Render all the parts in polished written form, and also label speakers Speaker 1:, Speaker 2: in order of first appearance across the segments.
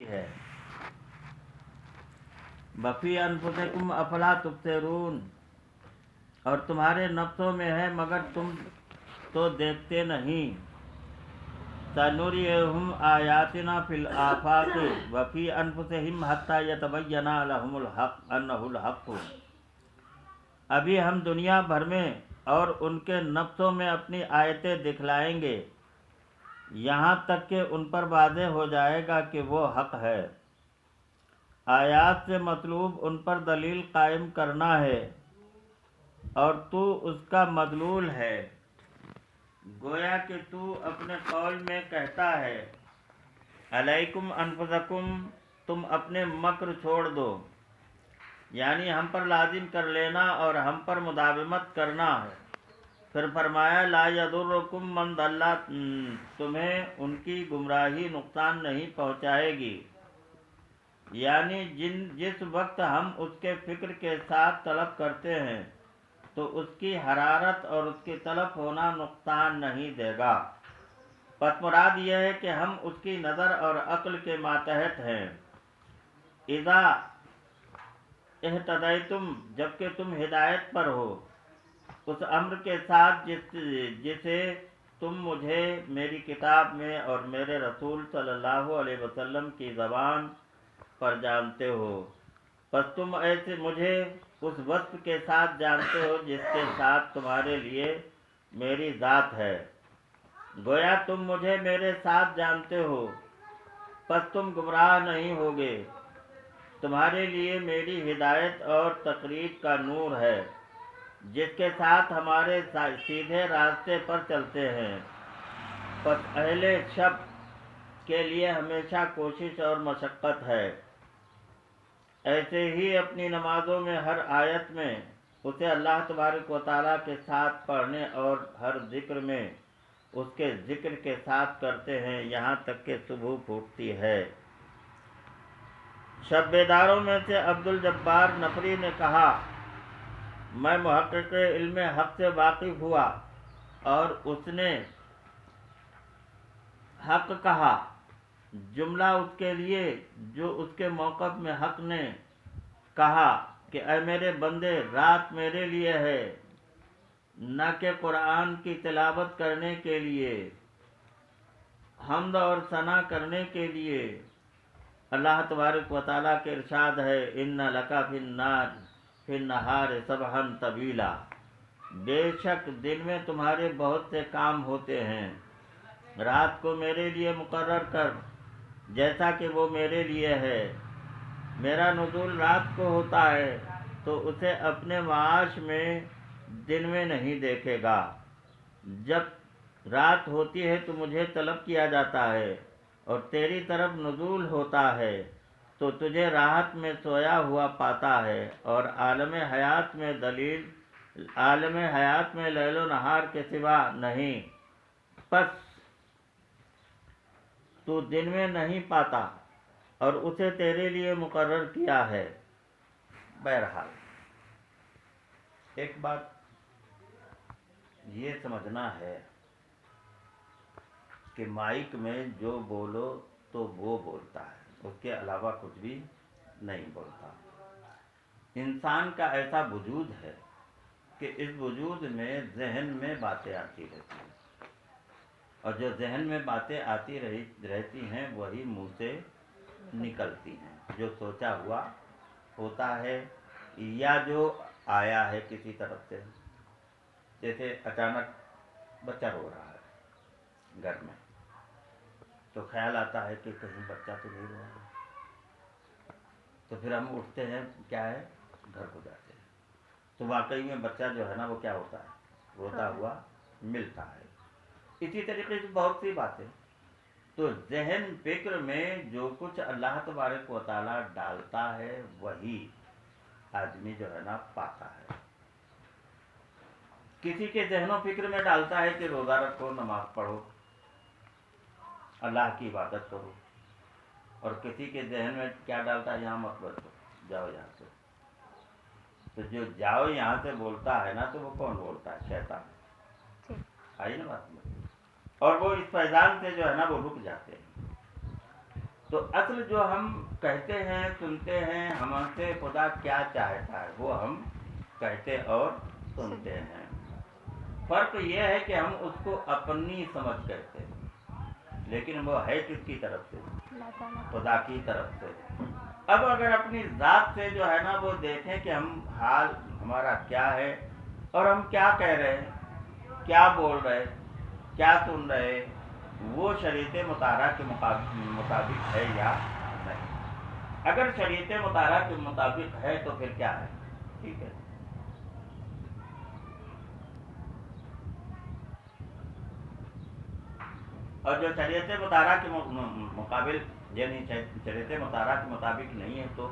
Speaker 1: ہے۔ وفی انفسکم افلا تبصرون، اور تمہارے نفسوں میں ہے مگر تم تو دیکھتے نہیں۔ سنریہم آیاتنا فی الآفاق وفی انفسہم حتی یتبین لہم الحق انہ الحق۔ ابھی ہم دنیا بھر میں اور ان کے نفسوں میں اپنی آیتیں دکھلائیں گے، یہاں تک کہ ان پر واضح ہو جائے گا کہ وہ حق ہے۔ آیات سے مطلوب ان پر دلیل قائم کرنا ہے، اور تو اس کا مدلول ہے۔ گویا کہ تو اپنے قول میں کہتا ہے علیکم انفسکم، تم اپنے مکر چھوڑ دو، یعنی ہم پر لازم کر لینا اور ہم پر مداومت کرنا ہے۔ پھر فرمایا لا یضرکم من ضل، تمہیں ان کی گمراہی نقصان نہیں پہنچائے گی، یعنی جس وقت ہم اس کے فکر کے ساتھ طلب کرتے ہیں تو اس کی حرارت اور اس کی طلب ہونا نقصان نہیں دے گا۔ پس مراد یہ ہے کہ ہم اس کی نظر اور عقل کے ماتحت ہیں۔ اذا اہتدیتم، جبکہ تم ہدایت پر ہو، اس امر کے ساتھ جسے تم مجھے میری کتاب میں اور میرے رسول صلی اللہ علیہ وسلم کی زبان پر جانتے ہو، پس تم ایسے مجھے اس وصف کے ساتھ جانتے ہو جس کے ساتھ تمہارے لیے میری ذات ہے۔ گویا تم مجھے میرے ساتھ جانتے ہو، پس تم گمراہ نہیں ہوگے۔ تمہارے لیے میری ہدایت اور تقریب کا نور ہے، جس کے ساتھ ہمارے سیدھے راستے پر چلتے ہیں۔ پس اہل شب کے لیے ہمیشہ کوشش اور مشقت ہے۔ ایسے ہی اپنی نمازوں میں ہر آیت میں اسے اللہ تبارک و تعالیٰ کے ساتھ پڑھنے اور ہر ذکر میں اس کے ذکر کے ساتھ کرتے ہیں، یہاں تک کہ صبح پھوٹتی ہے۔ شب بیداروں میں سے عبدالجبار نفری نے کہا میں محقق علم حق سے واقف ہوا اور اس نے حق کہا، جملہ اس کے لیے جو اس کے موقف میں حق نے کہا کہ اے میرے بندے، رات میرے لیے ہے، نہ کہ قرآن کی تلاوت کرنے کے لیے، حمد اور ثنا کرنے کے لیے۔ اللہ تبارک و تعالیٰ کے ارشاد ہے ان لک فی النہار سبحا طویلا، بے شک دن میں تمہارے بہت سے کام ہوتے ہیں، رات کو میرے لیے مقرر کر جیسا کہ وہ میرے لیے ہے۔ میرا نزول رات کو ہوتا ہے تو اسے اپنے معاش میں دن میں نہیں دیکھے گا۔ جب رات ہوتی ہے تو مجھے طلب کیا جاتا ہے اور تیری طرف نزول ہوتا ہے تو تجھے راحت میں سویا ہوا پاتا ہے، اور عالم حیات میں لیل و نہار کے سوا نہیں، پس تو دن میں نہیں پاتا اور اسے تیرے لیے مقرر کیا ہے۔ بہرحال ایک بات یہ سمجھنا ہے کہ مائک میں جو بولو تو وہ بولتا ہے، اس کے علاوہ کچھ بھی نہیں بولتا۔ انسان کا ایسا وجود ہے کہ اس وجود میں ذہن میں باتیں آتی رہتی ہیں، اور جو ذہن میں باتیں آتی رہتی ہیں وہی منہ سے نکلتی ہیں، جو سوچا ہوا ہوتا ہے یا جو آیا ہے کسی طرف سے۔ جیسے اچانک بچہ رو رہا ہے گھر میں، تو خیال آتا ہے کہ کہیں بچہ تو نہیں رو رہا، تو پھر ہم اٹھتے ہیں، کیا ہے، گھر کو جاتے ہیں، تو واقعی میں بچہ جو ہے نا وہ کیا ہوتا ہے، روتا ہوا ملتا ہے۔ اسی طریقے سے بہت سی باتیں، تو ذہن فکر میں جو کچھ اللہ تبارک و تعالیٰ ڈالتا ہے وہی آدمی جو ہے نا پاتا ہے۔ کسی کے ذہن و فکر میں ڈالتا ہے کہ روزہ رکھو، نماز پڑھو، اللہ کی عبادت کرو، اور کسی کے ذہن میں کیا ڈالتا ہے، یہاں مت بیٹھو، جاؤ یہاں سے۔ تو جو جاؤ یہاں سے بولتا ہے نا، تو وہ کون بولتا ہے؟ شیطان۔ آئی نا بات میں؟ اور وہ اس فیضان سے جو ہے نا وہ رک جاتے ہیں۔ تو اصل جو ہم کہتے ہیں سنتے ہیں ہم سے خدا کیا چاہتا ہے وہ ہم کہتے اور سنتے ہیں. فرق یہ ہے کہ ہم اس کو اپنی سمجھ کہتے ہیں لیکن وہ ہے کس کی طرف سے؟ خدا کی طرف سے. اب اگر اپنی ذات سے جو ہے نا وہ دیکھیں کہ ہم حال ہمارا کیا ہے اور ہم کیا کہہ رہے ہیں, کیا بول رہے, کیا سن رہے, وہ شریعت مطالعہ کے مطابق ہے یا نہیں. اگر شریعت مطالعہ کے مطابق ہے تو پھر کیا ہے, ٹھیک ہے. اور جو شریعت مطالعہ کے مقابل یعنی شریعت مطالعہ کے مطابق نہیں ہے تو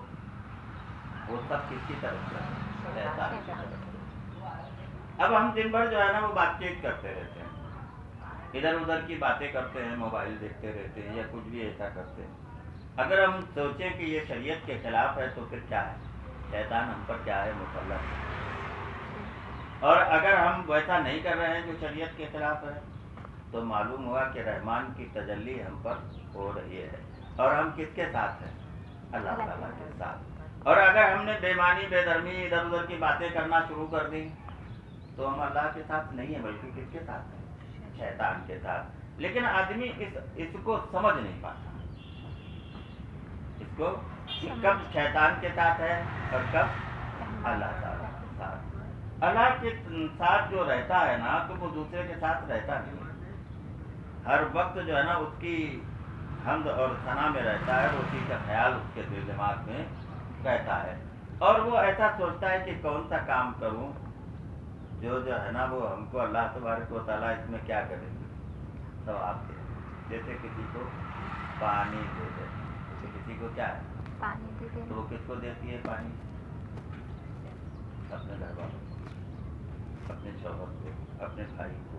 Speaker 1: وہ سب کس کی طرف سے, شیطان کی طرف سے. اب ہم دن بھر جو ہے نا وہ بات چیت کرتے رہتے ہیں, ادھر ادھر کی باتیں کرتے ہیں, موبائل دیکھتے رہتے ہیں یا کچھ بھی ایسا کرتے ہیں. اگر ہم سوچیں کہ یہ شریعت کے خلاف ہے تو پھر کیا ہے, شیطان ہم پر کیا ہے, مسلط ہے. اور اگر ہم ویسا نہیں کر رہے ہیں جو شریعت کے خلاف ہے تو معلوم ہوا کہ رحمان کی تجلی ہم پر ہو رہی ہے. اور ہم کس کے ساتھ ہیں, اللہ تعالیٰ کے ساتھ. اور اگر ہم نے بےمانی بے دھرمی ادھر ادھر کی باتیں کرنا شروع کر دی تو ہم اللہ کے ساتھ نہیں ہیں بلکہ کس کے ساتھ ہیں, شیطان کے ساتھ. لیکن آدمی اس کو سمجھ نہیں پاتا, اس کو کب شیطان کے ساتھ ہے اور کب اللہ تعالیٰ کے ساتھ. اللہ کے ساتھ جو رہتا ہے نا تو وہ دوسرے کے ساتھ رہتا نہیں. ہر وقت جو ہے نا اس کی حمد اور ثنا میں رہتا ہے, اسی کا خیال اس کے دل دماغ میں رہتا ہے. اور وہ ایسا سوچتا ہے کہ کون سا کام کروں جو ہے نا وہ ہم کو اللہ تبارک و تعالیٰ اس میں کیا کرے گی, ثواب دے. جیسے کسی کو پانی دے دے, جیسے کسی کو کیا ہے
Speaker 2: پانی دے دے,
Speaker 1: تو وہ کس کو دیتی ہے پانی, اپنے گھر والوں کو, اپنے شوہر کو, اپنے بھائی کو,